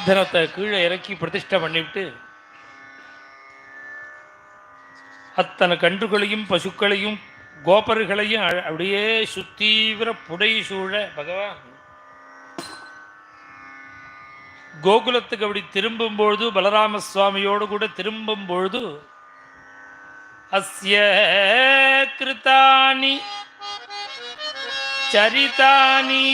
கோவர்தனத்தை கீழே இறக்கி பிரதிஷ்டை பண்ணிவிட்டு அத்தனை கன்றுகளையும் பசுக்களையும் கோபர்களையும் அப்படியே சுத்தீவிர புடை சூழ பகவான் கோகுலத்துக்கு அப்படி திரும்பும் பொழுது பலராம சுவாமியோடு கூட திரும்பும் பொழுது அஸ்ய கிருதானி சரிதானி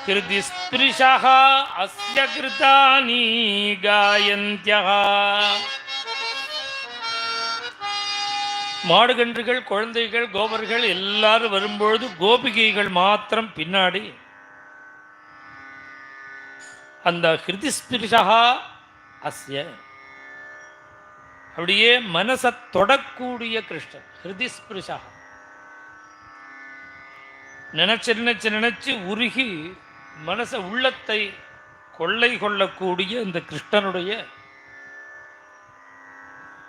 கிருதி ஸ்பிருஷः அஸ்ய கிருதானி காயந்த்யः. மாடுகன்றுகள் குழந்தைகள் கோபர்கள் எல்லாரும் வரும்பொழுது கோபிகைகள் மாத்திரம் பின்னாடி அந்த ஹிருதி ஸ்பிருஷः அஸ்ய அப்படியே மனசை தொடக்கூடிய கிருஷ்ணன். ஹிருதி ஸ்பிருஷः நினைச்சு நினைச்சு நினைச்சு உருகி மனச உள்ளத்தை கொள்ளை கொள்ளக்கூடிய இந்த கிருஷ்ணனுடைய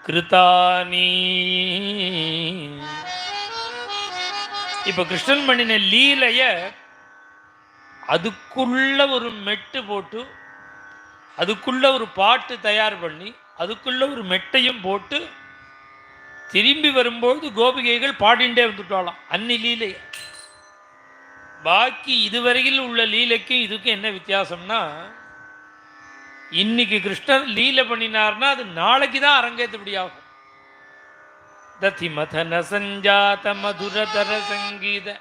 கிருதானி. இப்ப கிருஷ்ணன் பண்ணின லீலைய அதுக்குள்ள ஒரு மெட்டு போட்டு அதுக்குள்ள ஒரு பாட்டு தயார் பண்ணி அதுக்குள்ள ஒரு மெட்டையும் போட்டு திரும்பி வரும்போது கோபிகைகள் பாடிண்டே வந்துட்டாலாம் அன்னி லீலை. பாக்கி இதுவரையில் உள்ள லீலைக்கும் இதுக்கும் என்ன வித்தியாசம்னா, இன்னைக்கு கிருஷ்ணர் லீலை பண்ணினார்னா அது நாளைக்கு தான் அரங்கேற்றபடி ஆகும். ததி மதன சஞ்சாத மதுரதர சங்கீத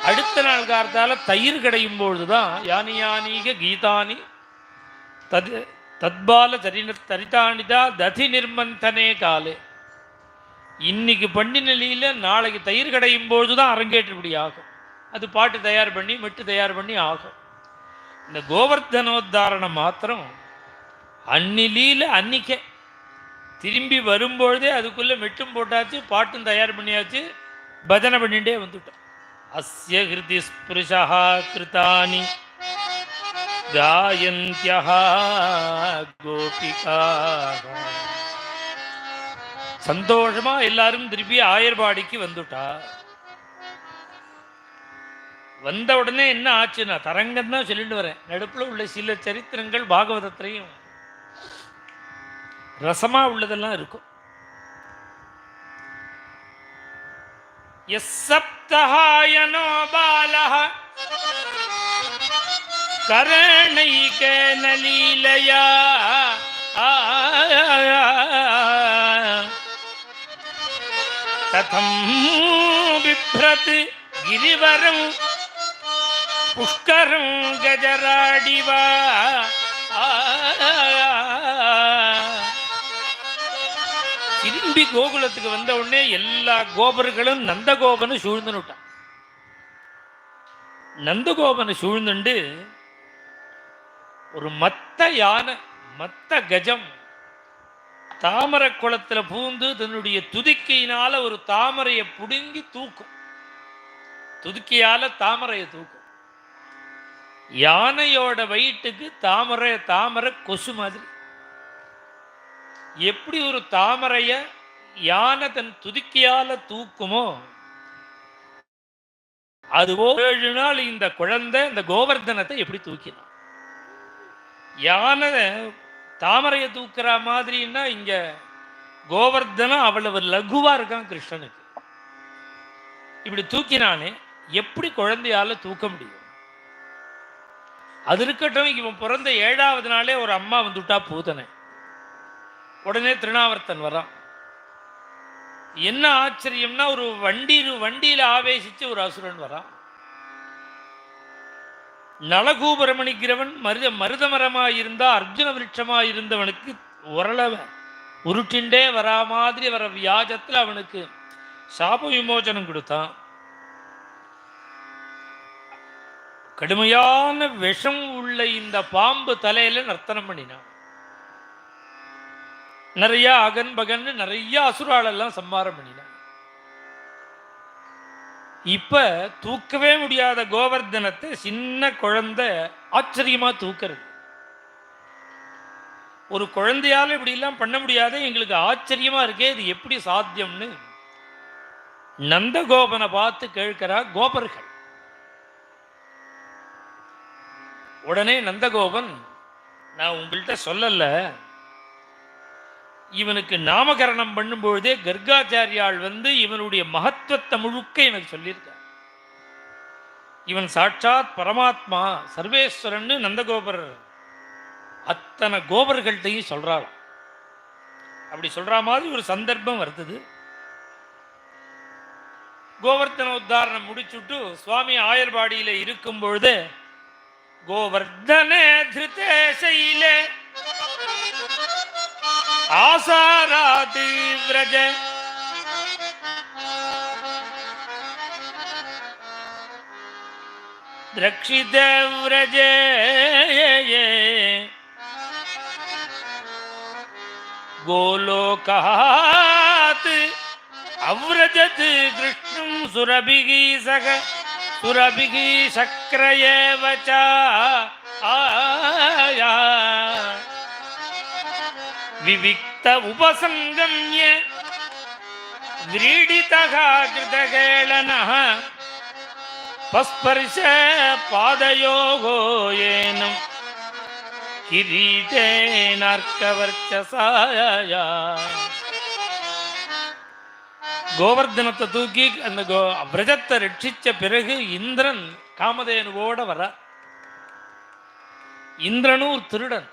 அடுத்த நாள் காலத்தால தயிர் கிடையும் பொழுதுதான் யானி யானீக கீதானி தத்பால தரிதானிதா ததி நிர்மந்தனே காலே. இன்னைக்கு பண்ணின லீலை நாளைக்கு தயிர் கிடையும் பொழுதுதான் அரங்கேற்றபடி ஆகும். அது பாட்டு தயார் பண்ணி மெட்டு தயார் பண்ணி ஆகும். இந்த கோவர்தனோத்தாரணம் மாத்திரம் அன்னிலீல அன்னிக்கே திரும்பி வரும்பொழுதே அதுக்குள்ளே மெட்டும் போட்டாச்சு பாட்டும் தயார் பண்ணியாச்சு பஜனை பண்ணிட்டே வந்துட்டோம். அஸ்ய ஹிருதி ஸ்பிருஷः கிருதானி காயந்த்யः கோபிகாः. சந்தோஷமா எல்லாரும் திருப்பி ஆயர்பாடிக்கு வந்துட்டா. வந்த உடனே என்ன ஆச்சுன்னா தரங்கம் தான் சொல்லிட்டு வரேன். நடுப்புல உள்ள சில சரித்திரங்கள் பாகவதத்திலையும் ரசமா உள்ளதெல்லாம் இருக்கும். யஸ்ஸப்தஹாயனோ பாலஹ கரணைகேன லீலயா ததம் பிப்ரத் கிரிவரம் புஷ்கரம் கஜராடிவா. திரும்பி கோகுலத்துக்கு வந்த உடனே எல்லா கோபர்களும் நந்தகோபனை சூழ்ந்துட்டான். நந்தகோபனை சூழ்ந்துண்டு ஒரு மத்த யானை மத்த கஜம் தாமரை குளத்துல பூந்து தன்னுடைய துதிக்கையினால ஒரு தாமரையை புடுங்கி தூக்கும். துதிக்கையால தாமரையை தூக்கும். யானையோட வயிற்றுக்கு தாமரை கொசு மாதிரி. எப்படி ஒரு தாமரைய யானை தன் துதிக்கையால தூக்குமோ அதுவோ 7 நாள் இந்த குழந்தை இந்த கோவர்தனத்தை எப்படி தூக்கினான். யானை தாமரையை தூக்குற மாதிரின்னா இங்க கோவர்தனம் அவ்வளவு லகுவா இருக்கான் கிருஷ்ணனுக்கு. இப்படி தூக்கினானே எப்படி குழந்தையால தூக்க முடியும்? அது இருக்கட்டும். இவன் பிறந்த 7வது நாளே ஒரு அம்மா வந்துட்டா பூதனை. உடனே திருநாவர்த்தன் வரான். என்ன ஆச்சரியம்னா ஒரு வண்டியில ஆவேசிச்சு ஒரு அசுரன் வரான். நலகூபரமணிக்கிறவன் மருதமரமாயிருந்தா அர்ஜுன விருட்சமாயிருந்தவனுக்கு உரளவ உருட்டிண்டே வரா மாதிரி வர வியாஜத்தில் அவனுக்கு சாப விமோசனம் கொடுத்தான். கடுமையான விஷம் உள்ள இந்த பாம்பு தலையில நர்த்தனம் பண்ணினான். நிறைய அகன் பகன் நிறைய அசுராலெல்லாம் சம்மாரம் பண்ணினான். இப்ப தூக்கவே முடியாத கோவர்தனத்தை சின்ன குழந்தை ஆச்சரியமா தூக்கிறது. ஒரு குழந்தையால இப்படி எல்லாம் பண்ண முடியாத எங்களுக்கு ஆச்சரியமா இருக்கே, இது எப்படி சாத்தியம்னு நந்தகோபனை பார்த்து கேட்கிறா கோபர்கள். உடனே நந்தகோபன், நான் உங்கள்கிட்ட சொல்லல, இவனுக்கு நாமகரணம் பண்ணும்பொழுதே கர்காச்சாரியால் வந்து இவனுடைய மகத்துவத்தை முழுக்க எனக்கு சொல்லியிருக்க. இவன் சாட்சாத் பரமாத்மா சர்வேஸ்வரன்னு நந்தகோபர் அத்தனை கோபர்கள்ட்டையும் சொல்றாள். அப்படி சொல்ற மாதிரி ஒரு சந்தர்ப்பம் வருது. கோவர்த்தன உத்தாரணம் முடிச்சுட்டு சுவாமி ஆயர்பாடியில இருக்கும் பொழுது, கோவர்தன திருத்தேசையிலே ஆசாராதி விரஜ திரக்ஷித விரஜ கோலோகாத் அவ்ரஜத் கிருஷ்ணம் சுரபிகி சக சுரபிகி சக்ரயேவசா ஆயா விவிக்த உபசங்கம்ய விரீடிதः கிருதகேளனः பஸ்பர்ஷ பாதயோகோ ஏனம் கிரீடேனார்க்கவர்ச்சசாயா. கோவர்தனத்தை தூக்கி அந்த விரஜத்தை ரட்சிச்ச பிறகு இந்திரன் காமதேனுவோட வர. இந்திரனும் ஒரு திருடன்.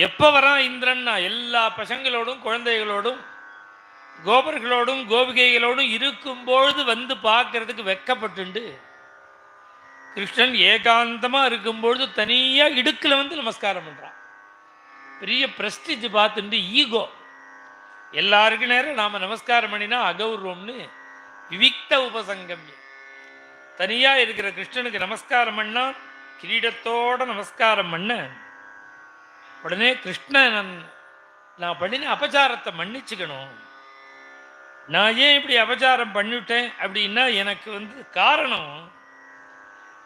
எப்ப வரான் இந்திரன்னா, எல்லா பசங்களோடும் குழந்தைகளோடும் கோபர்களோடும் கோபிகைகளோடும் இருக்கும்பொழுது வந்து பார்க்கறதுக்கு வெக்கப்பட்டு, கிருஷ்ணன் ஏகாந்தமா இருக்கும்பொழுது தனியா இடுக்கில் வந்து நமஸ்காரம் பண்றான். பெரிய பிரஸ்டிஜ் பார்த்துட்டு ஈகோ, எல்லாருக்கும் நேரம் நாம நமஸ்காரம் பண்ணினா அகௌரவம்னு விவிக்த உபசங்கம். தனியா இருக்கிற கிருஷ்ணனுக்கு நமஸ்காரம் பண்ணா கிரீடத்தோட நமஸ்காரம் பண்ண உடனே கிருஷ்ணன், நான் பண்ணின அபச்சாரத்தை மன்னிச்சுக்கணும், நான் ஏன் இப்படி அபச்சாரம் பண்ணிவிட்டேன் அப்படின்னா எனக்கு வந்து காரணம்,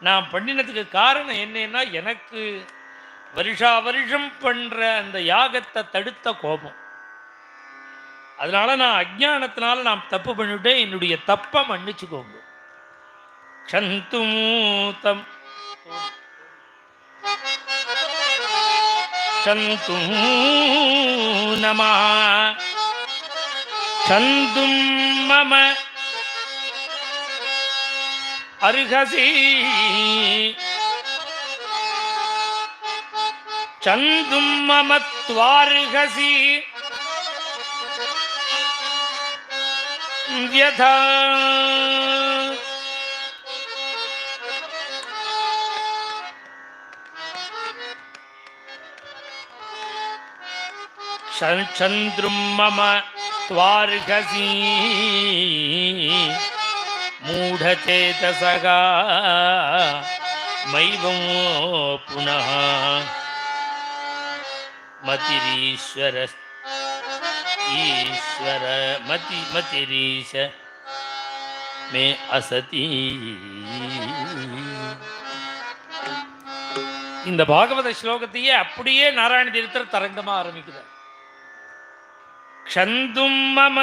நான் பண்ணினதுக்கு காரணம் என்னன்னா, எனக்கு வருஷா வருஷம் பண்ற அந்த யாகத்தை தடுத்த கோபம். அதனால நான் அஜ்ஞானத்தினால நான் தப்பு பண்ணிவிட்டேன், என்னுடைய தப்பை மன்னிச்சுக்கோங்க. க்ஷந்தும் க்ஷந்தும் நமः க்ஷந்தும் மம அர்ஹசி க்ஷந்தும் மம த்வார்ஹசி வ்யதா சந்திரும் மம த்வார்ஹசி மூடசேதசகா மைவம் புனः மதிரீஸ்வர ஈஸ்வர மதிரீஷ மே அசதி. இந்த பாகவத ஸ்லோகத்தையே அப்படியே நாராயண தீர்த்தர் தரங்கமா ஆரம்பிக்கிறார். க்ஷந்தும் மம,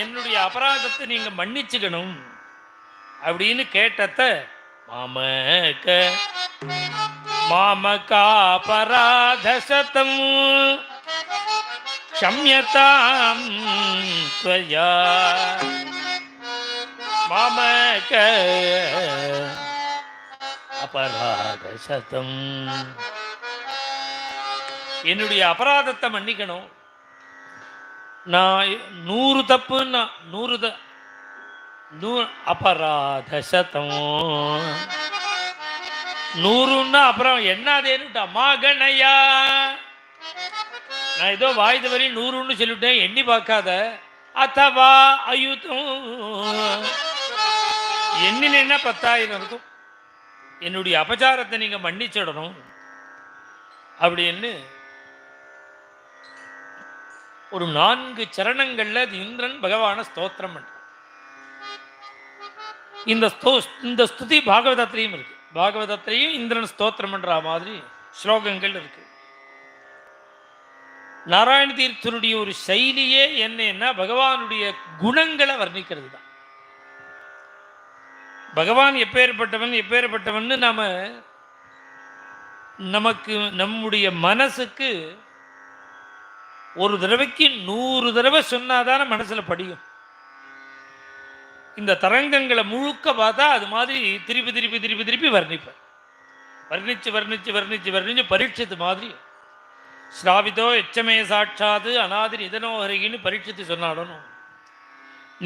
என்னுடைய அபராதத்தை நீங்க மன்னிச்சுக்கணும் அப்படின்னு கேட்டத மாமக மாமகாபராதசதம் க்ஷம்யதாம் த்வயா மாமக அபராதசதம், என்னுடைய அபராதத்தை மன்னிக்கணும். நான் 100 தப்புன்னா 100 அபராதசதம் 100ன்னா அப்புறம் என்னதேன்னு மாகணையா, நான் ஏதோ வாய்து வரி 100ன்னு சொல்லிவிட்டேன், எண்ணி பார்க்காத. அத்தவா அயுதம், எண்ணினா 10,000 இருக்கும். என்னுடைய அபச்சாரத்தை நீங்க மன்னிச்சிடணும் அப்படின்னு ஒரு 4 சரணங்கள்ல இந்திரன் பகவான ஸ்தோத்திரம் பண்றான். இந்த ஸ்துதி பாகவதத்திலையும் இருக்கு. பாகவதத்திலையும் இந்திரன் ஸ்தோத்திரம் பண்ற மாதிரி ஸ்லோகங்கள் இருக்கு. நாராயண தீர்த்தருடைய ஒரு சைலியே என்னன்னா பகவானுடைய குணங்களை வர்ணிக்கிறது தான். பகவான் எப்பேற்பட்டவன் எப்பேற்பட்டவன் நாம நமக்கு நம்முடைய மனசுக்கு ஒரு தடவைக்கு 100 தடவை சொன்னாதான மனசுல படியும். இந்த தரங்கங்களை முழுக்க பார்த்தா அது மாதிரி திருப்பி திருப்பி திருப்பி திருப்பி வர்ணிப்பார். வர்ணிச்சு வர்ணிச்சு வர்ணிச்சு வர்ணிச்சு பரீட்சித்து மாதிரி ஸ்ராவிதோ எச்சமே சாட்சாது அநாதி நிதனோஹரின்னு பரீட்சித்து சொன்னாடணும்.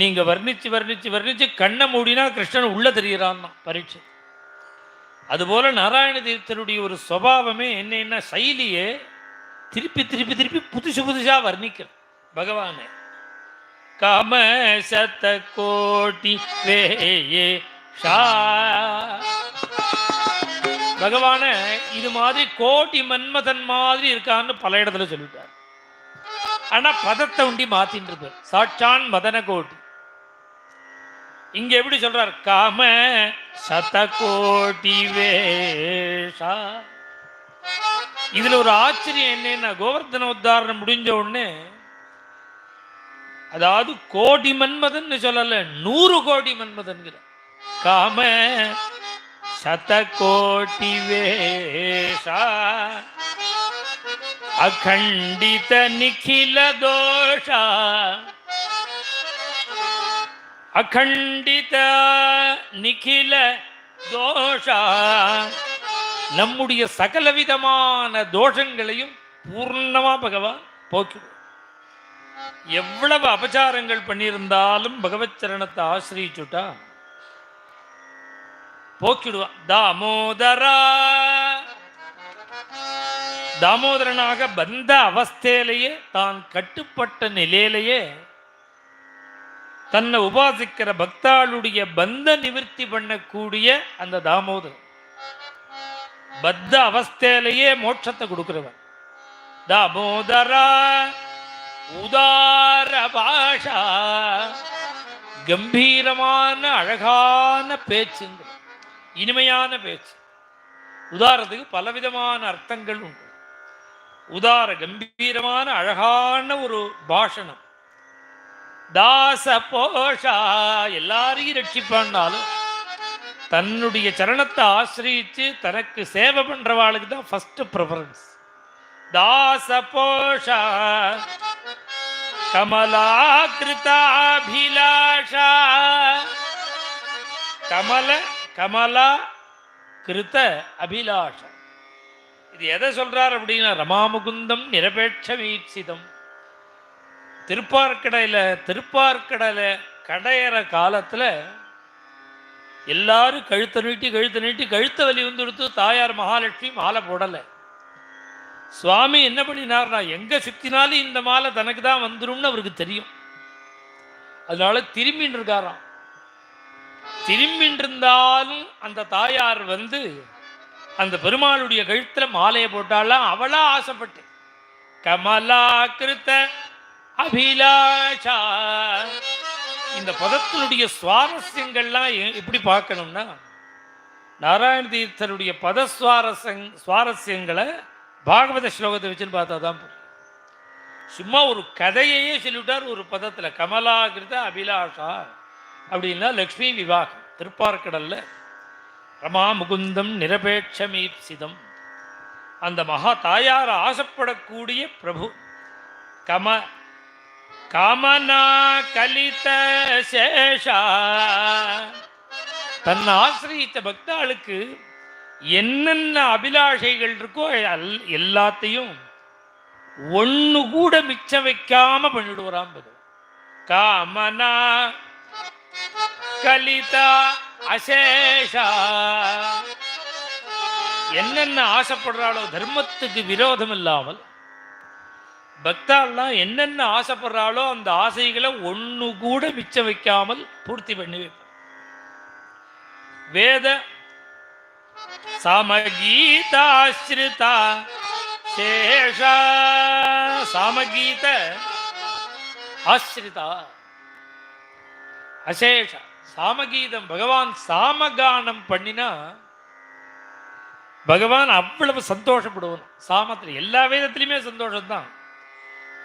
நீங்க வர்ணிச்சு வர்ணிச்சு வர்ணிச்சு கண்ணை மூடினா கிருஷ்ணன் உள்ள தெரிகிறான்னா பரீட்சை. அதுபோல நாராயண தீர்த்தருடைய ஒரு சுபாவமே என்ன சைலியே திருப்பி திருப்பி திருப்பி புதுசு புதுசா வர்ணிக்கிற பகவானே. காம சத கோட்டி வேயே ஷா பகவான இது மாதிரி கோட்டி மன்மதன் மாதிரி இருக்கான்னு பல இடத்துல சொல்லிட்டார். ஆனா பதத்தை உண்டி மாத்தின்னு இருப்பார். சாட்சான் மதன கோட்டி. இங்க எப்படி சொல்றார்? காம சத கோட்டி வேஷா. இதுல ஒரு ஆச்சரியம் என்னன்னா, கோவர்தன உத்தாரணம் முடிஞ்ச உடனே அதாவது கோடி மன்மதன் சொல்லல, 100 கோடி மன்மதன். காம சத கோட்டி வேஷா அகண்டித நிகில தோஷா அகண்டித நிகில தோஷா. நம்முடைய சகலவிதமான தோஷங்களையும் பூர்ணமா பகவான் போக்கிடுவார். எவ்வளவு அபச்சாரங்கள் பண்ணியிருந்தாலும் பகவத் சரணத்தை ஆசிரிச்சுட்டா போக்கிடுவான். தாமோதரா தாமோதரனாக பந்த அவஸ்தையிலேயே தான் கட்டுப்பட்ட நிலையிலேயே தன்னை உபாசிக்கிற பக்தாளுடைய பந்த நிவர்த்தி பண்ணக்கூடிய அந்த தாமோதரன் பத்த அவஸ்தையிலேயே மோட்சத்தை கொடுக்கிறவன். தாமோதரா உதார பாஷா கம்பீரமான அழகான பேச்சுங்க, இனிமையான பேச்சு. உதாரத்துக்கு பலவிதமான அர்த்தங்கள் உண்டு. உதார கம்பீரமான அழகான ஒரு பாஷணம். தாச போஷா எல்லாரையும் ரட்சிப்பான்னாலும் தன்னுடைய சரணத்தை ஆசிரியிச்சு தனக்கு சேவை பண்றவாளுக்கு தான் ஃபர்ஸ்ட் ப்ரிஃபரன்ஸ். தாச போஷா கமலாகிருதாபிலாஷா. கமல கமலா கிருத அபிலாஷா. இது எதை சொல்றார் அப்படின்னா, ரமாமுகுந்தம் நிரபேட்ச வீட்சிதம். திருப்பார்க்கடையில கடையிற காலத்துல எல்லாரும் கழுத்தை நீட்டி கழுத்த வலி வந்துடுத்து. தாயார் மகாலட்சுமி மாலை போடலை. சுவாமி என்ன பண்ணினார்னா, எங்க சுத்தினாலும் இந்த மாலை தனக்கு தான் வந்துரும்னு அவருக்கு தெரியும். அதனால திரும்பின்னு இருக்காராம். திரும்பின்னு இருந்தாலும் அந்த தாயார் வந்து அந்த பெருமாளுடைய கழுத்துல மாலையை போட்டாலாம். அவளா ஆசைப்பட்டு கமலா கிருத்த அபிலாஷா. இந்த பதத்தினுடைய சுவாரஸ்யங்கள்லாம் எப்படி பார்க்கணும்னா, நாராயண தீர்த்தருடைய பத சுவாரஸ்யங்களை பாகவத ஸ்லோகத்தை வச்சுன்னு பார்த்தா தான் சும்மா ஒரு கதையையே சொல்லிவிட்டார் ஒரு பதத்துல. கமலாகிருத அபிலாஷா அப்படின்னா லக்ஷ்மி விவாகம். திருப்பார்க்கடல்ல ரமா முகுந்தம் நிரபேட்சமீப்சிதம். அந்த மகா தாயார் ஆசைப்படக்கூடிய பிரபு. காமனா கலித சேஷா. தன்னை ஆசிரியித்த பக்தாளுக்கு என்னென்ன அபிலாஷைகள் இருக்கோ எல்லாத்தையும் ஒண்ணு கூட மிச்சம் வைக்காம பண்ணிடுவாராம். காமனா கலிதா அசேஷா. என்னென்ன ஆசைப்படுறாளோ தர்மத்துக்கு விரோதம் இல்லாமல் பக்தாள்லாம் என்னென்ன ஆசைப்படுறாளோ அந்த ஆசைகளை ஒண்ணு கூட மிச்சம் வைக்காமல் பூர்த்தி பண்ணி வைப்பார். வேத சாமகீதாஸ்ரிதா சேஷா. சாமகீத ஆஸ்ரிதா அசேஷா. சாமகீதம் பகவான் சாமகானம் பண்ணினா பகவான் அவ்வளவு சந்தோஷப்படுவான். சாமத்தில் எல்லா வேதத்திலையுமே சந்தோஷம்தான்.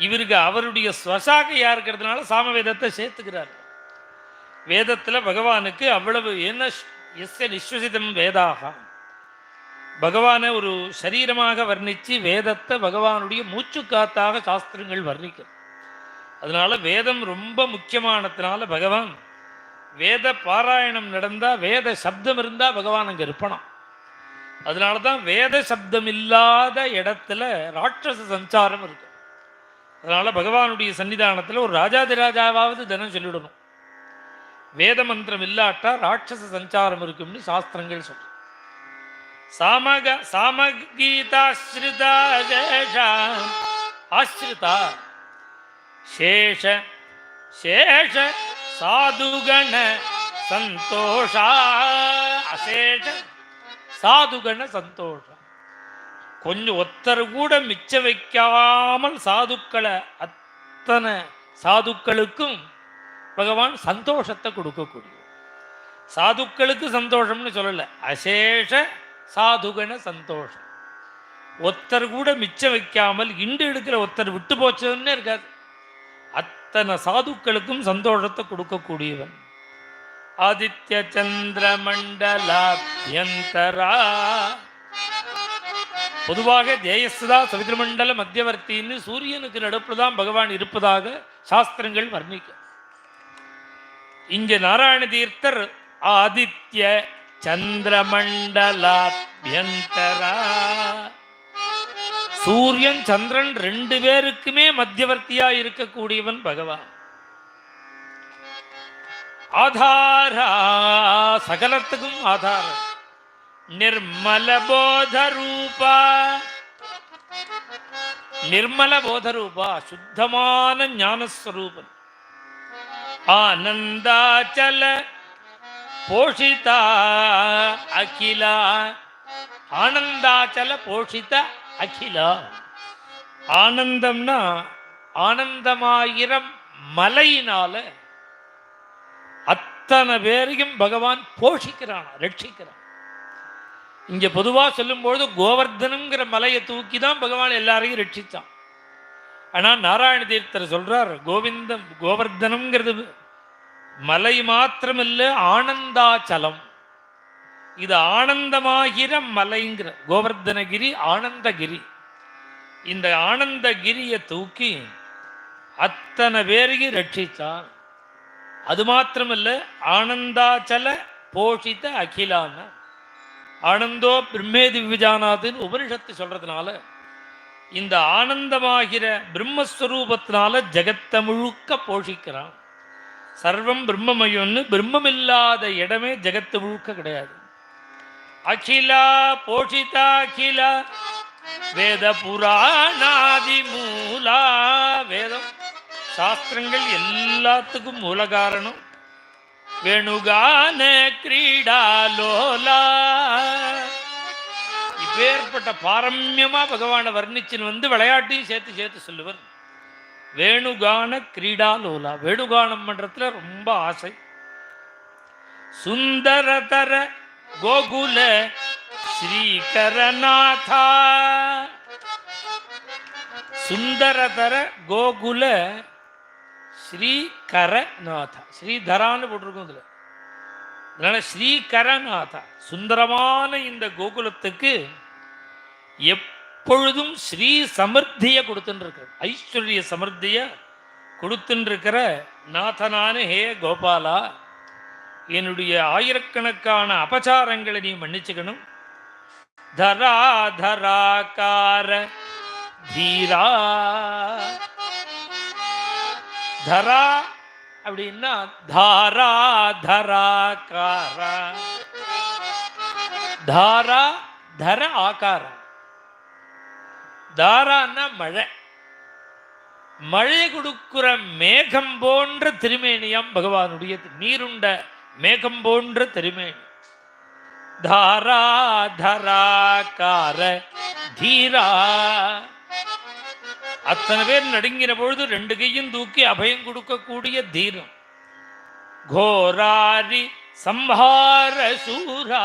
இவருக்கு அவருடைய ஸ்வசாகையா இருக்கிறதுனால சாம வேதத்தை சேர்த்துக்கிறார். வேதத்துல பகவானுக்கு அவ்வளவு என்ன எஸ்ய நிஸ்வசிதம் வேதாக பகவானை ஒரு சரீரமாக வர்ணித்து வேதத்தை பகவானுடைய மூச்சு காத்தாக சாஸ்திரங்கள் வர்ணிக்கும். அதனால வேதம் ரொம்ப முக்கியமானதுனால பகவான் வேத பாராயணம் நடந்தால் வேத சப்தம் இருந்தால் பகவான் அங்கே இருப்பணும். அதனால தான் வேத சப்தம் இல்லாத இடத்துல ராட்சச சஞ்சாரம் இருக்கு. அதனால பகவானுடைய சன்னிதானத்தில் ஒரு ராஜாதிராஜாவாவது தினம் சொல்லிடணும். வேத மந்திரம் இல்லாட்டா ராட்சச சஞ்சாரம் இருக்கும்னு சாஸ்திரங்கள் சொல்ற. சாமகீதாஸ்ரிதா ஆஸ்ரிதா சேஷ சேஷ சாதுகண சந்தோஷா அசேஷ சாதுகண சந்தோஷம். கொஞ்சம் ஒத்தர் கூட மிச்ச வைக்காமல் சாதுக்களை அத்தனை சாதுக்களுக்கும் பகவான் சந்தோஷத்தை கொடுக்கக்கூடிய. சாதுக்களுக்கு சந்தோஷம்னு சொல்லலை, அசேஷ சாதுகண சந்தோஷம். ஒத்தர் கூட மிச்சம் வைக்காமல் இண்டு எடுக்கிற ஒத்தர் விட்டு போச்சதுன்னு இருக்காது. அத்தனை சாதுக்களுக்கும் சந்தோஷத்தை கொடுக்கக்கூடியவன். ஆதித்ய சந்திர மண்டலாபியந்தரா. பொதுவாக தேயஸ்தா சவித்ரமண்டல மத்தியவர்த்தின்னு சூரியனுக்கு நடுப்புல தான் பகவான் இருப்பதாக சாஸ்திரங்கள் வர்ணிக்க. இங்க நாராயண தீர்த்தர் ஆதித்ய சந்திரமண்டலாபியந்தரா, சூரியன் சந்திரன் ரெண்டு பேருக்குமே மத்தியவர்த்தியா இருக்கக்கூடியவன் பகவான். ஆதாரா, சகலத்துக்கும் ஆதாரம். நிர்மல போத ரூபா, நிர்மல போத ரூபா, சுத்தமான ஞானஸ்வரூபன். ஆனந்தாச்சல போஷிதா அகிலா, ஆனந்தாச்சல போஷித அகிலா. ஆனந்தம்னா ஆனந்தமாயிரம் மலையினால அத்தனை பேரையும் பகவான் போஷிக்கிறான், ரட்சிக்கிறான். இங்க பொதுவா சொல்லும்பொழுது கோவர்தனம்ங்கிற மலையை தூக்கி தான் பகவான் எல்லாரையும் ரட்சித்தான். ஆனா நாராயண தீர்த்தர் சொல்றார், கோவிந்தம் கோவர்தனம்ங்கிறது மலை மாத்திரமில்ல, ஆனந்தாச்சலம். இது ஆனந்தமாகிற மலைங்கிற கோவர்தனகிரி ஆனந்தகிரி. இந்த ஆனந்தகிரியை தூக்கி அத்தனை பேரையும் ரட்சித்தான். அது மாத்திரமில்ல, ஆனந்தாச்சல போஷித்த அகிலான. ஆனந்தோ பிரம்மேதி விஜானாதுன்னு உபனிஷத்து சொல்றதுனால இந்த ஆனந்தமாகிற பிரம்மஸ்வரூபத்தினால ஜகத்தை முழுக்க போஷிக்கிறான். சர்வம் பிரம்மமயம்னு பிரம்மமில்லாத இடமே ஜகத்து முழுக்க கிடையாது. அகிலா போஷிதா அகிலா வேத புராணாதி மூலா. வேதம் சாஸ்திரங்கள் எல்லாத்துக்கும் மூல காரணம். வேணுகான கிரீடாலோலா. இப்பேற்பட்ட பாரம்யமா பகவானை வர்ணிச்சுன்னு வந்து விளையாட்டையும் சேர்த்து சேர்த்து சொல்லுவர். வேணுகான கிரீடாலோலா, வேணுகானம் பண்றதுல ரொம்ப ஆசை. சுந்தரதர கோகுல ஸ்ரீகரநாதா, சுந்தரதர கோகுல ஸ்ரீகரநாதா. ஸ்ரீதரான்னு போட்டிருக்கும் இதுல. அதனால ஸ்ரீகரநாதா, சுந்தரமான இந்த கோகுலத்துக்கு எப்பொழுதும் ஸ்ரீ சமிருத்தியை கொடுத்துட்டு, ஐஸ்வர்ய சமிருத்திய கொடுத்துருக்கிற நாதனான ஹே கோபாலா, என்னுடைய ஆயிரக்கணக்கான அபச்சாரங்களை நீ மன்னிச்சுக்கணும். தரா தராகார தீரா. தரா அப்படின்னா தாரா தராகாரா. தாரா தர ஆகாரம். தாரான்னா மழை. மழை கொடுக்கிற மேகம் போன்ற திருமேனியாம் பகவானுடைய நீருண்ட மேகம் போன்ற திருமேனி. தாரா தராகார தீரா. அத்தனை பேர் நடுங்கின பொழுது ரெண்டு கையும் தூக்கி அபயம் கொடுக்கக்கூடிய தீரம். கோராரி சம்ஹார சூரா,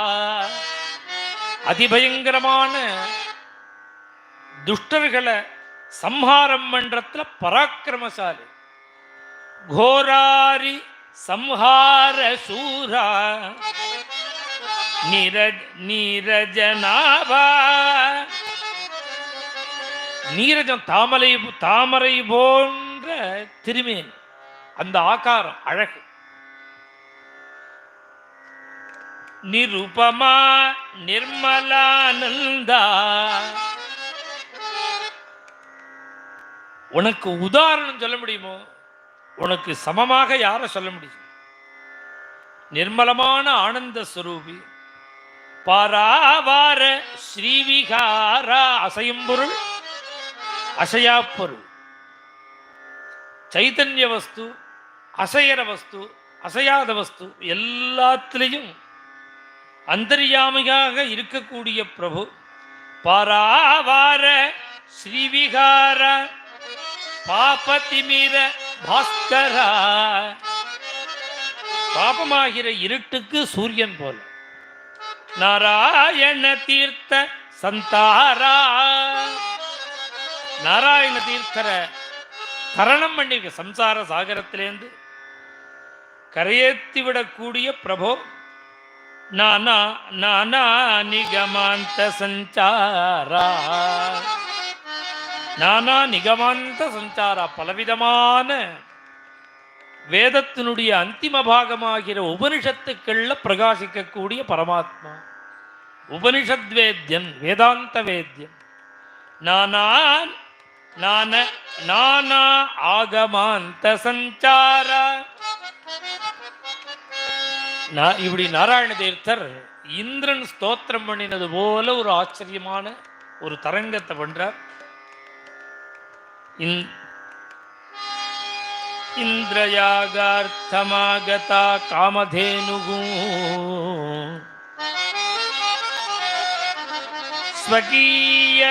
அதிபயங்கரமான துஷ்டர்களை சம்ஹாரம் மன்றத்துல பராக்கிரமசாலி. கோராரி சம்ஹார சூரா. நீரஜனாபா. நீரஜம் தாமரை போன்ற திருமேனி, அந்த ஆகாரம் அழகு. நிருபமா நிர்மலானந்தா. உனக்கு உதாரணம் சொல்ல முடியுமோ? உனக்கு சமமாக யார சொல்ல முடியும்? நிர்மலமான ஆனந்த ஸ்வரூபி, பாராவார ஸ்ரீவிகாரா. அசையும் பொருள், அசையா பொருள், சைத்தன்ய வஸ்து, அசையற வஸ்து, அசையாத வஸ்து, எல்லாத்திலையும் அந்தர்யாமியாக இருக்கக்கூடிய பிரபு. பாராவார ஸ்ரீவிகார பாபதிமிர பாஸ்கரா. பாபமாகிற இருட்டுக்கு சூரியன் போல. நாராயண தீர்த்த சந்தாரா. நாராயண தீர்த்தர தரணம் பண்ணி சம்சார சாகரத்திலேருந்து கரையேற்றி விடக்கூடிய பிரபோ. நானா நானா நிகமாந்த சஞ்சாரா. நானா நிகமாந்த சஞ்சாரா. பலவிதமான வேதத்தினுடைய அந்திம பாகமாகிற உபனிஷத்துக்கள்ல பிரகாசிக்கக்கூடிய பரமாத்மா. உபனிஷத் வேத்யன், வேதாந்த வேத்யன். நானா நானா ஆகமாந்த சஞ்சாரா. இப்படி நாராயண தீர்த்தர் இந்திரன் ஸ்தோத்திரம் பண்ணினது போல ஒரு ஆச்சரியமான ஒரு தரங்கத்தை பண்றார். இந்திரயாகார்த்தமாகதா காமதேனுகு ஸ்வகீய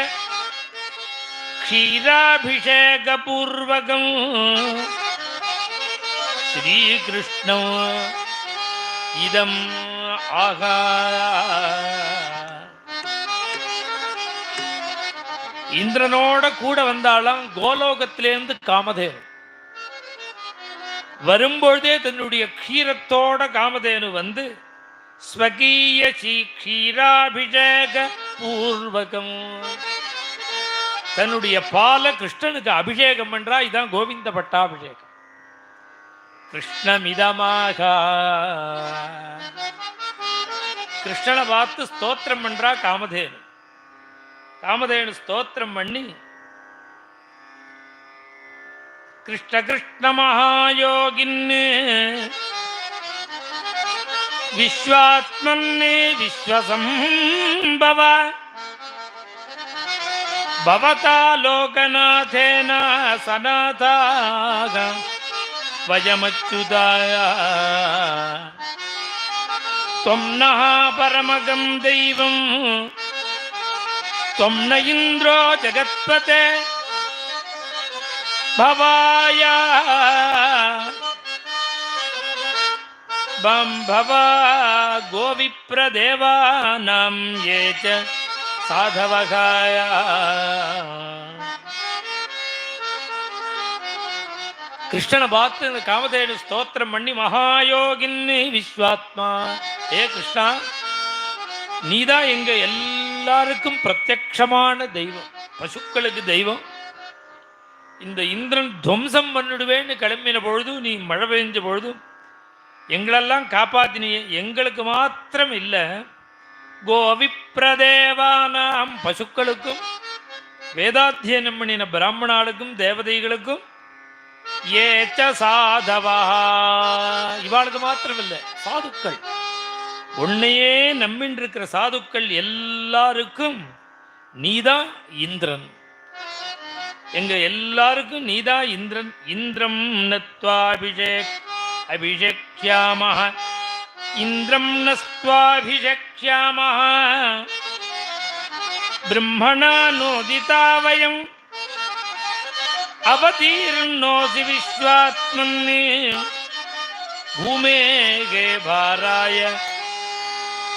க்ஷீராபிஷேக பூர்வகம் ஸ்ரீகிருஷ்ணம் இதம் ஆகா. இந்திரனோட கூட வந்தாலும் கோலோகத்திலேருந்து காமதேனு வரும்பொழுதே தன்னுடைய க்ஷீரத்தோட காமதேனு வந்து ஸ்வகீய க்ஷீராபிஷேக பூர்வகம் தன்னுடைய பால கிருஷ்ணனுக்கு அபிஷேகம் பண்றா. இதான் கோவிந்த பட்டாபிஷேகம். கிருஷ்ணமிதமாக கிருஷ்ணனை பார்த்து ஸ்தோத்திரம் பண்றா காமதேனு. காமதேனு ஸ்தோத்திரம் பண்ணி கிருஷ்ண கிருஷ்ண மகாயோகின் விஸ்வாத்மன் விஸ்வசம்பவ பவதா லோகநாதேன சநாதாக வயமச்சுதாய त्वं नः परमगं दैवं त्वं न इन्द्रो जगत्पते भवाय बं भवा गोविप्रदेवानां ये च साधवगाय. கிருஷ்ணனை பார்த்து காமதேனு ஸ்தோத்திரம் பண்ணி மகாயோகின் விஸ்வாத்மா. ஏ கிருஷ்ணா, நீதான் எங்க எல்லாருக்கும் பிரத்யக்ஷமான தெய்வம், பசுக்களுக்கு தெய்வம். இந்த இந்திரன் துவம்சம் பண்ணிடுவேன்னு கிளம்பின பொழுது, நீ மழை பெஞ்ச பொழுது எங்களெல்லாம் காப்பாத்தினியே. எங்களுக்கு மாத்திரம் இல்லை, கோவிப்ரதேவானாம் பசுக்களுக்கும் வேதாத்தியனம் பண்ணின பிராமணாளுக்கும் தேவதைகளுக்கும் ஏச்ச சாதவா இவாளுக்கு மாத்திரம் இல்லை, சாதுக்கள் உன்னையே நம்பின் இருக்கிற சாதுக்கள் எல்லாருக்கும் நீதான் இந்திரன். எங்க எல்லாருக்கும் நீதான் இந்திரன். இந்திரம் அபிஷேக்யாமஹ இந்திரம் நஸ்வாபிஷேக்யாமஹ பிரம்மணா நோதிதா வயம் அவதீர்ணோசி விஸ்வாத்மன்னி பூமேகே பாராய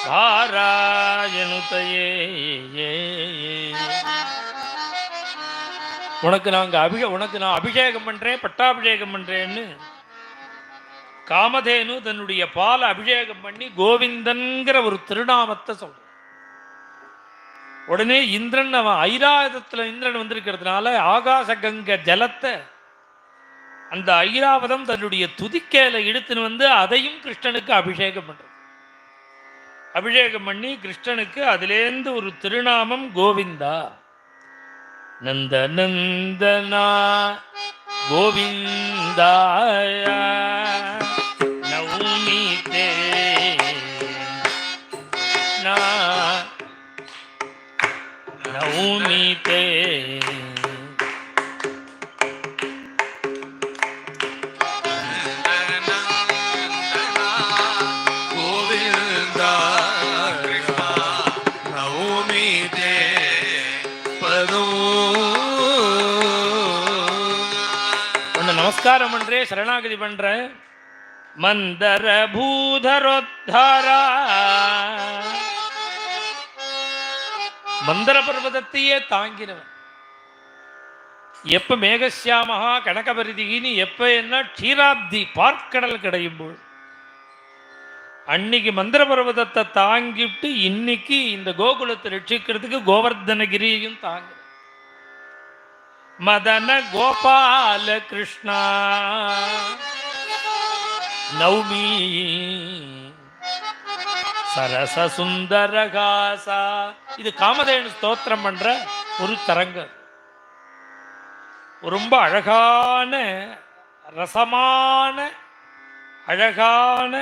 பாராயனுதயே. உனக்கு நான் அபிஷேகம் பண்றேன், பட்டாபிஷேகம் பண்றேன்னு காமதேனு தன்னுடைய பாலை அபிஷேகம் பண்ணி கோவிந்தன்கிற ஒரு திருநாமத்தை சொல்ற. உடனே இந்திரன், அவன் ஐராவதத்துல இந்திரன் வந்திருக்கிறதுனால ஆகாச கங்க ஜலத்தை அந்த ஐராவதம் தன்னுடைய துதிக்கையில இழுத்துன்னு வந்து அதையும் கிருஷ்ணனுக்கு அபிஷேகம் பண்றது. அபிஷேகம் பண்ணி கிருஷ்ணனுக்கு அதிலேந்து ஒரு திருநாமம் கோவிந்தா. நந்த நந்தனா கோவிந்தாய நௌமி தே நௌமி தே. நமஸ்காரம் பண்றே, சரணாகதி பண்ற. மந்தர பூதரோத்தாரா, மந்தர பர்வதத்தையே தாங்கினவன். எப்ப மேகசியாமஹா கனகபரிதிகின்னு எப்ப என்ன க்ஷீராப்தி பார்க்கடல் கிடையும் போது அன்னைக்கு மந்திர பர்வதத்தை தாங்கிட்டு இன்னைக்கு இந்த கோகுலத்தை ரட்சிக்கிறதுக்கு கோவர்தனகிரியையும் தாங்க. மதன கோபால கிருஷ்ணா நௌமி சரச சுந்தரகாசா. இது காமதேனு ஸ்தோத்திரம் பண்ற ஒரு தரங்கம். ரொம்ப அழகான ரசமான அழகான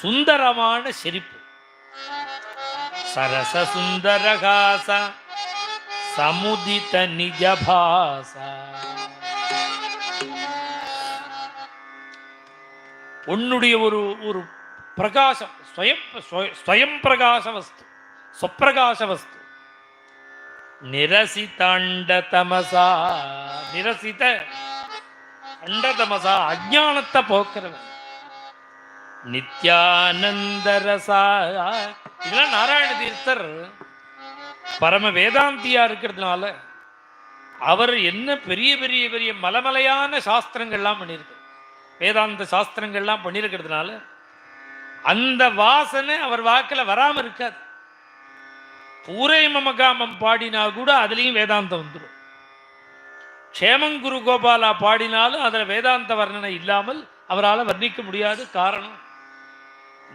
சுந்தரமான சிரிப்பு. சரச சுந்தரகாசா சமுதித நிஜபாசா. உன்னுடைய ஒரு ஒரு பிரகாசம், ஸ்வயம் பிரகாச வஸ்து, சொப்பிரகாச வஸ்து. நிரசிதாண்ட தமசா, நிரசித அண்டதமசா அஜானத்தை போக்குறவன். நித்யானந்தரசா. இதெல்லாம் நாராயண தீர்த்தர் பரம வேதாந்தியா இருக்கிறதுனால அவர் என்ன பெரிய பெரிய பெரிய மலமலையான சாஸ்திரங்கள்லாம் பண்ணியிருக்கு, வேதாந்த சாஸ்திரங்கள்லாம் பண்ணியிருக்கிறதுனால அந்த வாசனை அவர் வாக்கில் வராமல் இருக்காது. பூரை மமகாமம் பாடினா கூட அதுலேயும் வேதாந்தம் வந்துடும். க்ஷேமங்குரு கோபாலா பாடினாலும் அதில் வேதாந்த வர்ணனை இல்லாமல் அவரால் வர்ணிக்க முடியாது. காரணம்,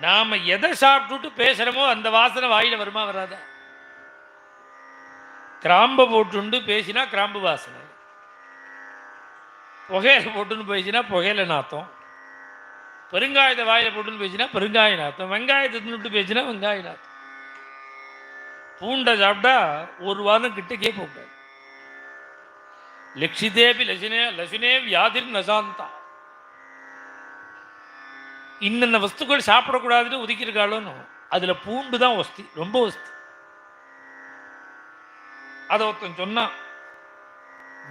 நாம் எதை சாப்பிட்டுட்டு பேசுகிறோமோ அந்த வாசனை வாயில் வருமா வராதா? கிராம்பை போட்டுண்டு பேசினா கிராம்பு வாசனை, புகையில போட்டுன்னு பேசினா புகையில நாத்தம், பெருங்காயத்தை வாயில் போட்டுன்னு பேசினா பெருங்காய நாத்தம், வெங்காயத்தை தின்னுட்டு பேசினா வெங்காய நாத்தம். பூண்டை சாப்பிட்டா ஒரு வாரம் கிட்டக்கே போட்டார். லட்சிதேபி லசினே லசுனே வியாதிர் நசாந்தா. இன்னென்ன வஸ்துக்கள் சாப்பிடக்கூடாதுன்னு ஒதுக்கியிருக்காளோன்னு அதுல பூண்டு தான் வஸ்தி, ரொம்ப வஸ்தி. அதை ஒருத்தன் சொன்னான்,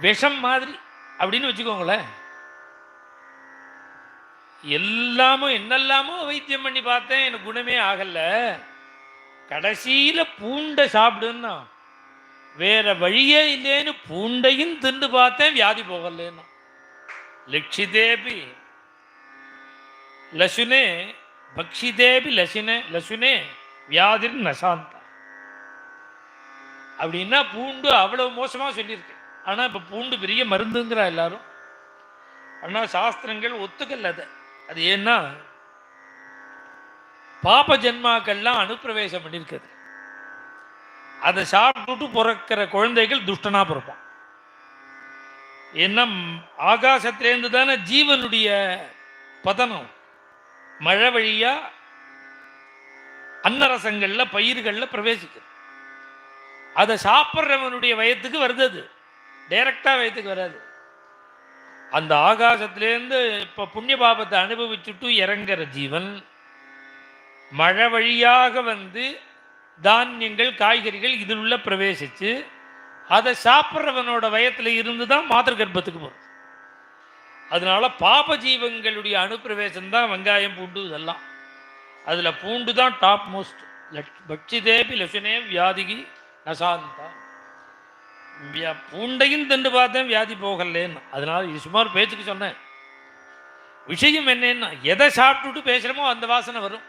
விஷம் மாதிரி அப்படின்னு வச்சுக்கோங்களேன். எல்லாமும் என்னெல்லாமோ வைத்தியம் பண்ணி பார்த்தேன், எனக்கு குணமே ஆகல. கடைசியில பூண்டை சாப்பிடுன்னா வேற வழியே இல்லைன்னு பூண்டையும் திண்டு பார்த்தேன், வியாதி போகலன்னா. லட்சிதேபி லசுனே பக்ஷிதேபி லசுனே லசுனே வியாதிர் நசாந்தா. அப்படின்னா பூண்டு அவ்வளவு மோசமா சொல்லியிருக்கு. ஆனா இப்ப பூண்டு பெரிய மருந்துங்கிறா எல்லாரும். ஆனா சாஸ்திரங்கள் ஒத்துக்கல அதை. அது ஏன்னா பாப ஜென்மாக்கள்லாம் அனுப்பிரவேசம் பண்ணியிருக்குது. அதை சாப்பிட்டுட்டு பிறக்கிற குழந்தைகள் துஷ்டனா பிறப்பான். ஏன்னா ஆகாசத்திலேருந்து தானே ஜீவனுடைய பதனம் மழை வழியா அன்னரசங்கள்ல பயிர்கள்ல பிரவேசிக்குது. அதை சாப்பிட்றவனுடைய வயத்துக்கு வருது, அது டைரக்டா வயத்துக்கு வராது. அந்த ஆகாசத்திலேருந்து இப்ப புண்ணிய பாபத்தை அனுபவிச்சுட்டு இறங்குற ஜீவன் மழை வழியாக வந்து தானியங்கள் காய்கறிகள் இதில் உள்ள பிரவேசிச்சு அதை சாப்பிட்றவனோட வயத்தில் இருந்து தான் மாத்திரு கர்ப்பத்துக்கு போகிறது. அதனால பாப ஜீவங்களுடைய அனுப்பிரவேசம் தான் வெங்காயம் பூண்டு இதெல்லாம். அதில் பூண்டு தான் டாப் மோஸ்ட். பட்சிதேபி லட்சுனே வியாதிகி நசாந்தா. பூண்டையும் திண்டு பார்த்தேன், வியாதி போகலேன்னு. அதனால இது சுமார் பேச்சுக்கு சொன்னேன். விஷயம் என்னன்னா, எதை சாப்பிட்டுட்டு பேசுகிறோமோ அந்த வாசனை வரும்.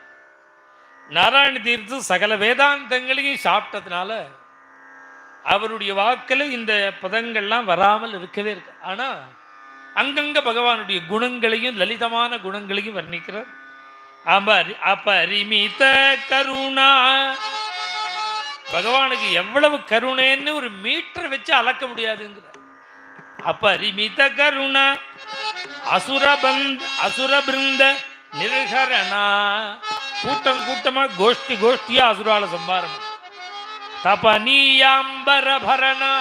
நாராயண தீர்த்து சகல வேதாந்தங்களையும் சாப்பிட்டதுனால அவருடைய வாக்கில் இந்த பதங்கள்லாம் வராமல் இருக்கவே இருக்கு. ஆனால் அங்கங்க பகவானுடைய குணங்களையும் லலிதமான குணங்களையும் வர்ணிக்கிறார். அபரிமித கருணா, பகவானுக்கு எவ்வளவு கருணைன்னு ஒரு மீட்டர் வச்சு அளக்க முடியாதுங்கிறார். அபரிமித கருணா அசுரபிருந்த நிர்ஹரணா, கூட்டம் கூட்டமா கோஷ்டி கோஷ்டியா அசுரால சம்பாரம். தபனீயாம்பரபரணா,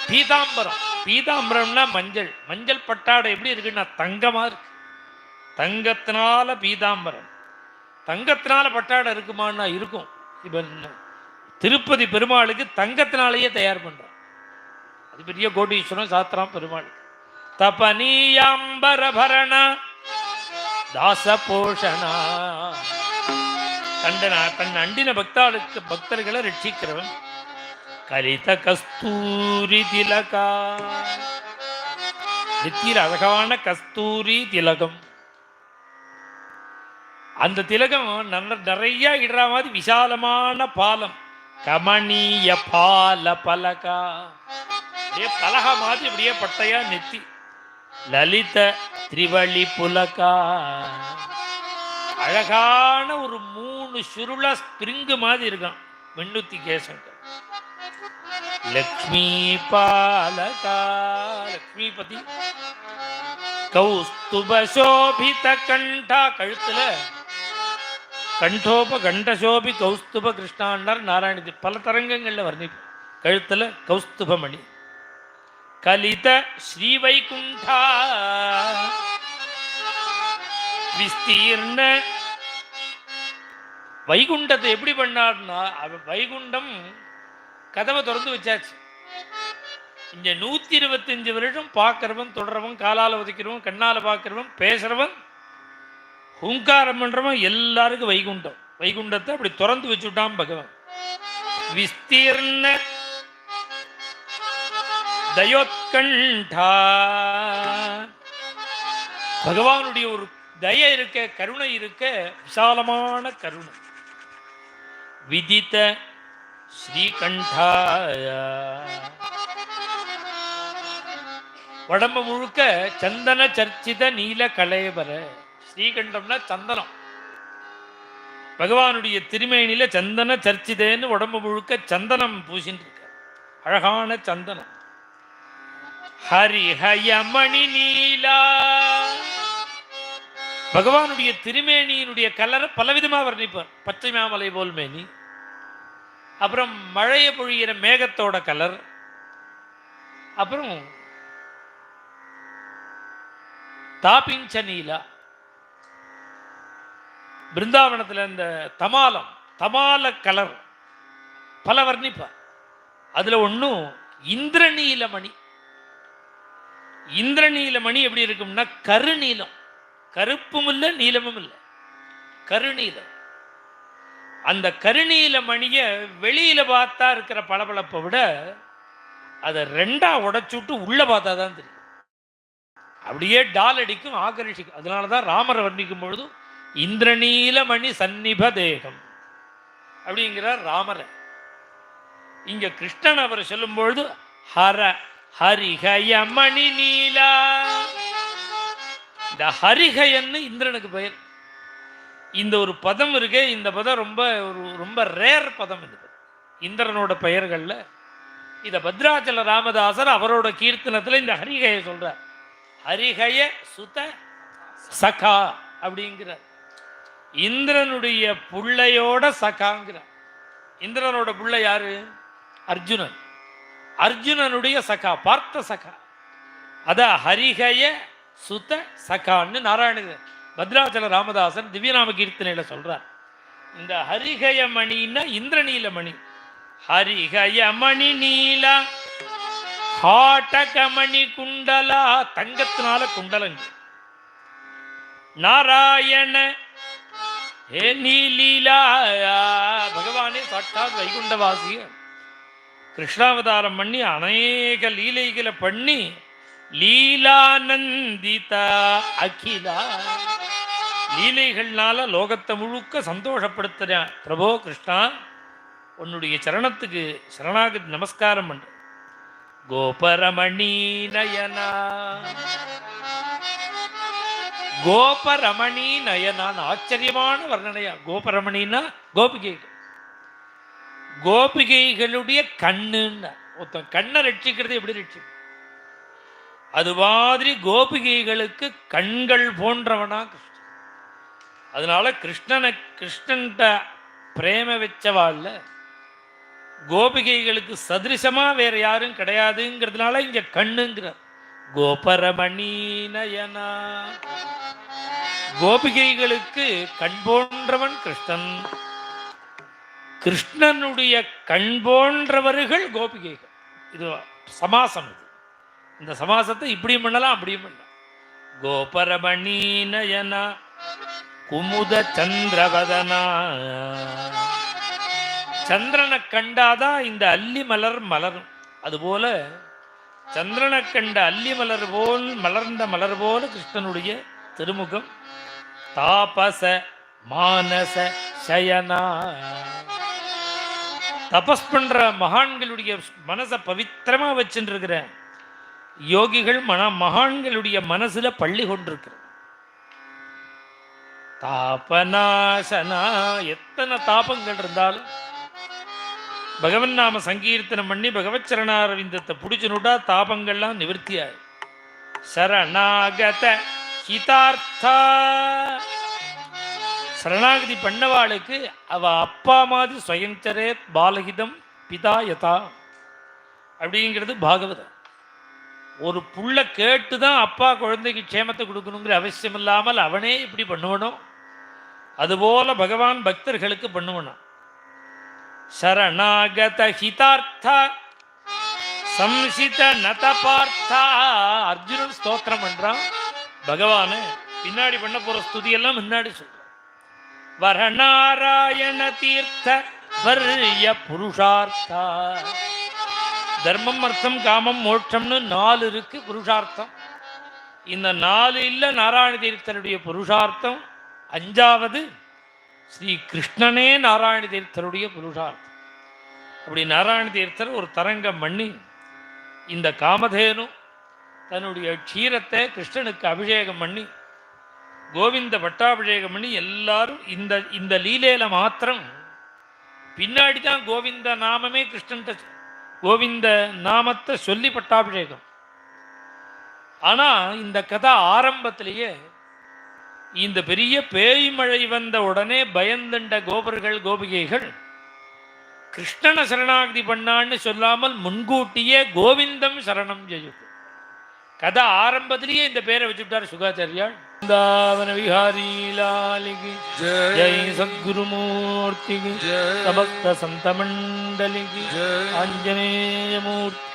பீதாம்பரம், பீதாம்பரம்னா மஞ்சள், மஞ்சள் பட்டாடை எப்படி இருக்குன்னா தங்கமா இருக்கு. தங்கத்தினால பீதாம்பரம், தங்கத்தினால பட்டாடை இருக்குமான்னா இருக்கும். இப்ப திருப்பதி பெருமாளுக்கு தங்கத்தினாலேயே தயார் பண்றான். அது பெரிய கோடீஸ்வரம் சாத்திரம் பெருமாள். தபனீயாம்பரபரண தாச போஷணா, தன் அண்டின பக்தர்களை ரட்சிக்கிறவன். கலித கஸ்தூரி திலகா, நெத்தியில் அழகான கஸ்தூரி திலகம். அந்த திலகம் நிறைய இடுற மாதிரி விசாலமான பாலம். கமணிய பால பலகா, அப்படியே பலகா மாதிரி அப்படியே பட்டையா நெத்தி. லலித திரிவழி புலகா, அழகான ஒரு 3 சுருள ஸ்பிரிங்கு மாதிரி இருக்கான் மின்னுத்தி கேசங்க. லக்ஷ்மி பாலகா, லக்ஷ்மிபதி. கௌஸ்துப சோபித கண்டா, கழுத்துல கண்டோப கண்டசோபி கௌஸ்துப கிருஷ்ணாண்டார் நாராயணதி பல தரங்கங்கள்ல வர்ணிப்பு. கழுத்துல கௌஸ்துபமணி. கலித ஸ்ரீவைகுண்டா விஸ்தீர்ண, வைகுண்டத்தை எப்படி பண்ணார்னா, வைகுண்டம் கதவை திறந்து வச்சாச்சு. இங்க 125 வருஷம் பார்க்கிறவன், தொடரவன், காலால உதைக்கிறவன், கண்ணால பார்க்கிறவன், பேசுறவன், ஹூங்காரம் பண்றவன் எல்லாருக்கும் வைகுண்டம். வைகுண்டத்தை அப்படி திறந்து வச்சுட்டான் பகவான். விஸ்தீர்ண தயோத்கண்டா, பகவானுடைய ஒரு தய இருக்க, கருணை இருக்க, விசாலமான கருணை. விதித்த ஸ்ரீகண்டாய, உடம்பு முழுக்க சந்தன சர்ச்சித நீல கலேபர. ஸ்ரீகண்டம்னா சந்தனம். பகவானுடைய திருமேனில சந்தன சர்ச்சிதேன்னு உடம்பு முழுக்க சந்தனம் பூசின்னு இருக்க, அழகான சந்தனம். ஹரிஹயமணி நீலா, பகவானுடைய திருமேனியினுடைய கலரை பலவிதமா வர்ணிப்பார். பச்சை மாமலை போல் மேனி, அப்புறம் மழையை பொழிகிற மேகத்தோட கலர், அப்புறம் தாபிஞ்ச நீலா. பிருந்தாவனத்தில் இந்த தமால கலர் பல வர்ணிப்பார். அதுல ஒன்றும் இந்திரநீலமணி. இந்திரநீலமணி எப்படி இருக்கும்னா கருநீலம், கருப்பும் இல்லை நீளமும் இல்லை, கருநீலம். அந்த கருநீல மணியை வெளியில பார்த்தா இருக்கிற பளபளப்பை விட அதை 2ஆ உடைச்சுட்டு உள்ள பார்த்தா தான் தெரியும். அப்படியே டால் அடிக்கும், ஆகர்ஷிக்கும். அதனாலதான் ராமரை வர்ணிக்கும் பொழுது இந்திரநீலமணி சந்நிப தேகம் அப்படிங்கிறார் ராமரை. இங்க கிருஷ்ணன் அவர் சொல்லும் பொழுது ஹரிஹயமணி நீலா. இந்த ஹரிஹயன்னு இந்திரனுக்கு பெயர். இந்த ஒரு பதம் இருக்கு, இந்த பதம் ரொம்ப ரேர் பதம். இந்த இந்திரனோட பெயர்கள்ல இத பத்ராச்சல ராமதாசர் அவரோட கீர்த்தனத்துல இந்த ஹரிஹய சொல்றார். ஹரிஹய சுத சகா அப்படிங்கிறார். இந்திரனுடைய புள்ளையோட சகாங்கிறார். இந்திரனோட புள்ளை யாரு? அர்ஜுனன். அர்ஜுனனுடைய சகா, பார்த்த சகா. அத ஹரிஹய சுத சகான்னு நாராயண பத்ராச்சல ராமதாசன் திவ்யநாம கீர்த்தனையில சொல்றார். இந்த ஹரிஹய மணின்னா இந்திரநீல மணி. ஹரிஹய மணி நீல ஹாட்டகமணி குண்டலா, தங்கத்தினால குண்டலங்க. நாராயண ஹே நீலீலா, பகவானே சாட்சாத் வைகுண்டவாசிய கிருஷ்ணாவதாரம் பண்ணி அநேக லீலைகளை பண்ணி லீலானந்திதா அகிலா. லீலைகள்னால லோகத்தை முழுக்க சந்தோஷப்படுத்துற பிரபோ கிருஷ்ணா, உன்னுடைய சரணத்துக்கு சரணாகதி நமஸ்காரம் பண்ற. கோபரமணி நயனா, கோபரமணி நயனான் ஆச்சரியமான வர்ணனையா. கோபரமணின்னா கோபிகைகள், கோபிகைகளுடைய கண்ணுன்னா. ஒருத்தன் கண்ணை ரட்சிக்கிறது எப்படி ரட்சிக்கும், அது மாதிரி கோபிகைகளுக்கு கண்கள் போன்றவனா கிருஷ்ணன். அதனால கிருஷ்ணன்ட்ட பிரேம வச்சவாள்ல கோபிகைகளுக்கு சதிருஷமா வேற யாரும் கிடையாதுங்கிறதுனால இங்க கண்ணுங்கிறார். கோபரமணி நயனா, கோபிகைகளுக்கு கண் போன்றவன் கிருஷ்ணன். கிருஷ்ணனுடைய கண் போன்றவர்கள் கோபிகைகள். இது சமாசம். இது இந்த சமாசத்தை இப்படியும் பண்ணலாம் அப்படியும் பண்ணலாம். கோபரமணி நயனா குமுத சந்திரவதனா. சந்திரனை கண்டாதான் இந்த அல்லி மலர் மலரும். அதுபோல சந்திரனை கண்ட அல்லி மலர் போல் மலர்ந்த மலர் போல கிருஷ்ணனுடைய திருமுகம். தாபச மானச சயனா, தபஸ் பண்ற மகான்களுடைய மனசை பவித்திரமா வச்சுட்டு இருக்கிற யோகிகள் மகான்களுடைய மனசுல பள்ளி கொண்டிருக்கிற. தாபநாசனா, எத்தனை தாபங்கள் இருந்தாலும் பகவன் நாம சங்கீர்த்தனம் பண்ணி பகவத் சரணாரவிந்தத்தை பிடிச்சுனுட்டா தாபங்கள்லாம் நிவர்த்தியாய். சரணாகத ஹிதார்த்தா, சரணாகதி பண்ணவாளுக்கு அவ அப்பா மாதிரி ஸ்வயஞ்சரே பாலகிதம் பிதா யதா அப்படிங்கிறது பாகவதம். ஒரு புள்ள கேட்டுதான் அப்பா குழந்தைக்கு க்ஷேமத்தை கொடுக்கணுங்கிற அவசியம் இல்லாமல் அவனே இப்படி பண்ணுவனும், அதுபோல பகவான் பக்தர்களுக்கு பண்ணுவனும். சரணாகத ஹிதார்த்தா சம்சித நத பார்த்தா. அர்ஜுனன் ஸ்தோத்திரம் பண்றான் பகவான. பின்னாடி பண்ண போற ஸ்துதியெல்லாம் முன்னாடி சொல்றான். வரநாராயண தீர்த்த வர்ய புருஷார்த்தா. தர்மம் அர்த்தம் காமம் மோட்சம்னு 4 இருக்கு புருஷார்த்தம். இந்த 4 இல்ல நாராயண தீர்த்தருடைய புருஷார்த்தம். 5வது ஸ்ரீ கிருஷ்ணனே நாராயண தீர்த்தருடைய புருஷார்த்தம். அப்படி நாராயண தீர்த்தர் ஒரு தரங்கம் பண்ணி இந்த காமதேனு தன்னுடைய க்ஷீரத்தை கிருஷ்ணனுக்கு அபிஷேகம் பண்ணி கோவிந்த பட்டாபிஷேகம் பண்ணி எல்லாரும் இந்த லீலையில மாத்திரம் பின்னாடி தான் கோவிந்த நாமமே கிருஷ்ணன் கோவிந்த நாமத்தை சொல்லி பட்டாபிஷேகம். ஆனா இந்த கதை ஆரம்பத்திலேயே இந்த பெரிய பேய் மழை வந்த உடனே பயந்துண்ட கோபர்கள் கோபிகைகள் கிருஷ்ணனை சரணாகதி பண்ணான்னு சொல்லாமல் முன்கூட்டியே கோவிந்தம் சரணம் ஜெயு. கதை ஆரம்பத்திலேயே இந்த பேரை வச்சுட்டார் சுகாச்சாரியால். वृंदावन विहारी लाल की जय, सद्गुरु मूर्ति की, समस्त संत मंडली की, आंजनेय मूर्ति